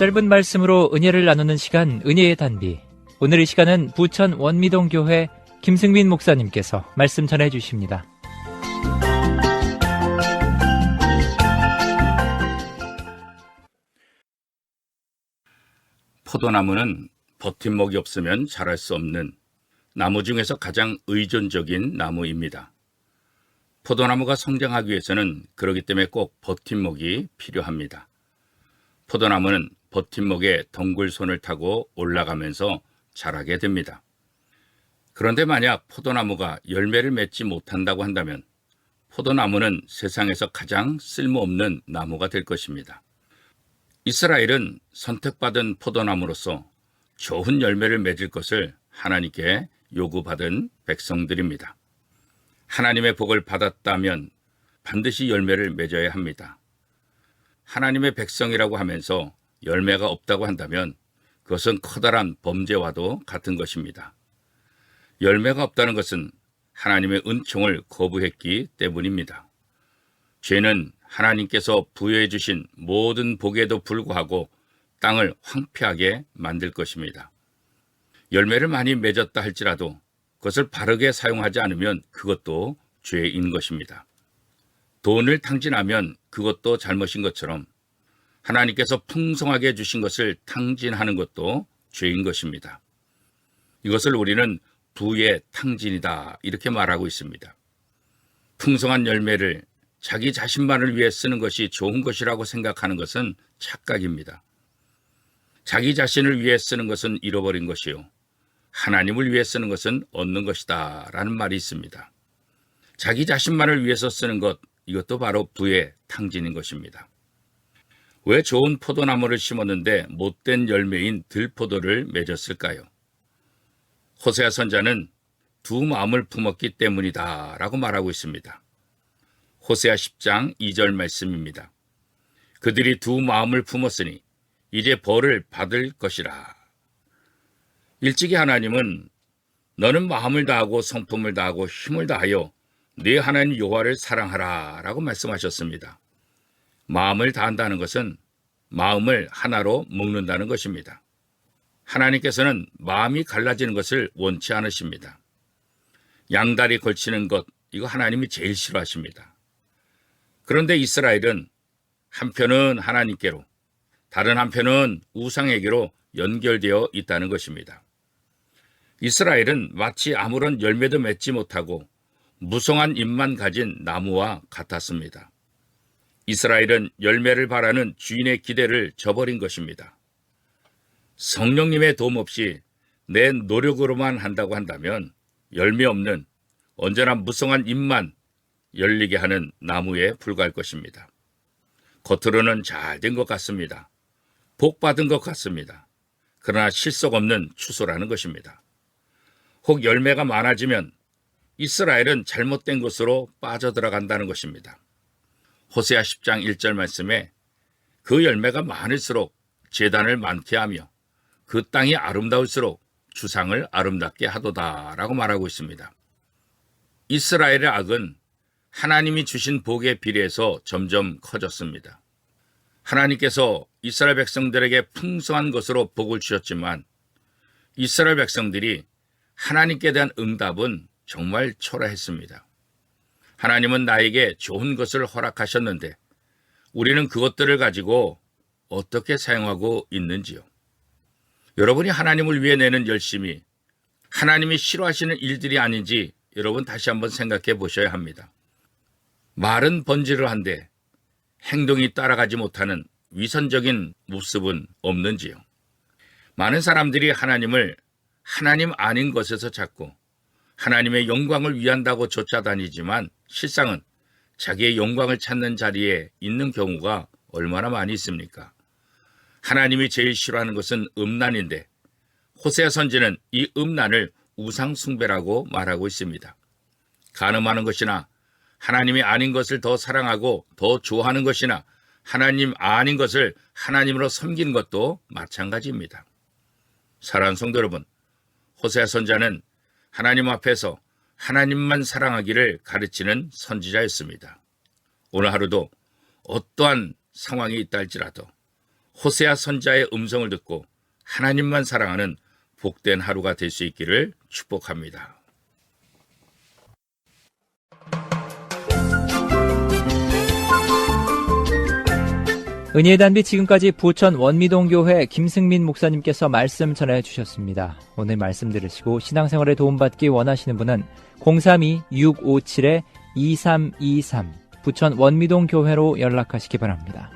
짧은 말씀으로 은혜를 나누는 시간, 은혜의 단비. 오늘 이 시간은 부천 원미동교회 김승민 목사님께서 말씀 전해주십니다. 포도나무는 버팀목이 없으면 자랄 수 없는 나무 중에서 가장 의존적인 나무입니다. 포도나무가 성장하기 위해서는 그렇기 때문에 꼭 버팀목이 필요합니다. 포도나무는 버팀목에 덩굴손을 타고 올라가면서 자라게 됩니다. 그런데 만약 포도나무가 열매를 맺지 못한다고 한다면 포도나무는 세상에서 가장 쓸모없는 나무가 될 것입니다. 이스라엘은 선택받은 포도나무로서 좋은 열매를 맺을 것을 하나님께 요구받은 백성들입니다. 하나님의 복을 받았다면 반드시 열매를 맺어야 합니다. 하나님의 백성이라고 하면서 열매가 없다고 한다면 그것은 커다란 범죄와도 같은 것입니다. 열매가 없다는 것은 하나님의 은총을 거부했기 때문입니다. 죄는 하나님께서 부여해 주신 모든 복에도 불구하고 땅을 황폐하게 만들 것입니다. 열매를 많이 맺었다 할지라도 그것을 바르게 사용하지 않으면 그것도 죄인 것입니다. 돈을 탕진하면 그것도 잘못인 것처럼 하나님께서 풍성하게 주신 것을 탕진하는 것도 죄인 것입니다. 이것을 우리는 부의 탕진이다 이렇게 말하고 있습니다. 풍성한 열매를 자기 자신만을 위해 쓰는 것이 좋은 것이라고 생각하는 것은 착각입니다. 자기 자신을 위해 쓰는 것은 잃어버린 것이요 하나님을 위해 쓰는 것은 얻는 것이다 라는 말이 있습니다. 자기 자신만을 위해서 쓰는 것, 이것도 바로 부의 탕진인 것입니다. 왜 좋은 포도나무를 심었는데 못된 열매인 들포도를 맺었을까요? 호세아 선자는 두 마음을 품었기 때문이다 라고 말하고 있습니다. 호세아 10장 2절 말씀입니다. 그들이 두 마음을 품었으니 이제 벌을 받을 것이라. 일찍이 하나님은 너는 마음을 다하고 성품을 다하고 힘을 다하여 네 하나님 여호와를 사랑하라 라고 말씀하셨습니다. 마음을 다한다는 것은 마음을 하나로 묶는다는 것입니다. 하나님께서는 마음이 갈라지는 것을 원치 않으십니다. 양다리 걸치는 것, 이거 하나님이 제일 싫어하십니다. 그런데 이스라엘은 한편은 하나님께로, 다른 한편은 우상에게로 연결되어 있다는 것입니다. 이스라엘은 마치 아무런 열매도 맺지 못하고 무성한 잎만 가진 나무와 같았습니다. 이스라엘은 열매를 바라는 주인의 기대를 저버린 것입니다. 성령님의 도움 없이 내 노력으로만 한다고 한다면 열매 없는 언제나 무성한 잎만 열리게 하는 나무에 불과할 것입니다. 겉으로는 잘 된 것 같습니다. 복 받은 것 같습니다. 그러나 실속 없는 추수라는 것입니다. 혹 열매가 많아지면 이스라엘은 잘못된 것으로 빠져들어간다는 것입니다. 호세아 10장 1절 말씀에 그 열매가 많을수록 제단을 많게 하며 그 땅이 아름다울수록 주상을 아름답게 하도다 라고 말하고 있습니다. 이스라엘의 악은 하나님이 주신 복에 비례해서 점점 커졌습니다. 하나님께서 이스라엘 백성들에게 풍성한 것으로 복을 주셨지만 이스라엘 백성들이 하나님께 대한 응답은 정말 초라했습니다. 하나님은 나에게 좋은 것을 허락하셨는데 우리는 그것들을 가지고 어떻게 사용하고 있는지요? 여러분이 하나님을 위해 내는 열심이 하나님이 싫어하시는 일들이 아닌지 여러분 다시 한번 생각해 보셔야 합니다. 말은 번지르한데 행동이 따라가지 못하는 위선적인 모습은 없는지요? 많은 사람들이 하나님을 하나님 아닌 것에서 찾고 하나님의 영광을 위한다고 쫓아다니지만 실상은 자기의 영광을 찾는 자리에 있는 경우가 얼마나 많이 있습니까? 하나님이 제일 싫어하는 것은 음란인데 호세아 선지는 이 음란을 우상숭배라고 말하고 있습니다. 간음하는 것이나 하나님이 아닌 것을 더 사랑하고 더 좋아하는 것이나 하나님 아닌 것을 하나님으로 섬기는 것도 마찬가지입니다. 사랑하는 성도 여러분, 호세아 선자는 하나님 앞에서 하나님만 사랑하기를 가르치는 선지자였습니다. 오늘 하루도 어떠한 상황이 있다 할지라도 호세아 선자의 음성을 듣고 하나님만 사랑하는 복된 하루가 될 수 있기를 축복합니다. 은혜의 단비 지금까지 부천 원미동교회 김승민 목사님께서 말씀 전해 주셨습니다. 오늘 말씀 들으시고 신앙생활에 도움받기 원하시는 분은 032-657-2323 부천 원미동교회로 연락하시기 바랍니다.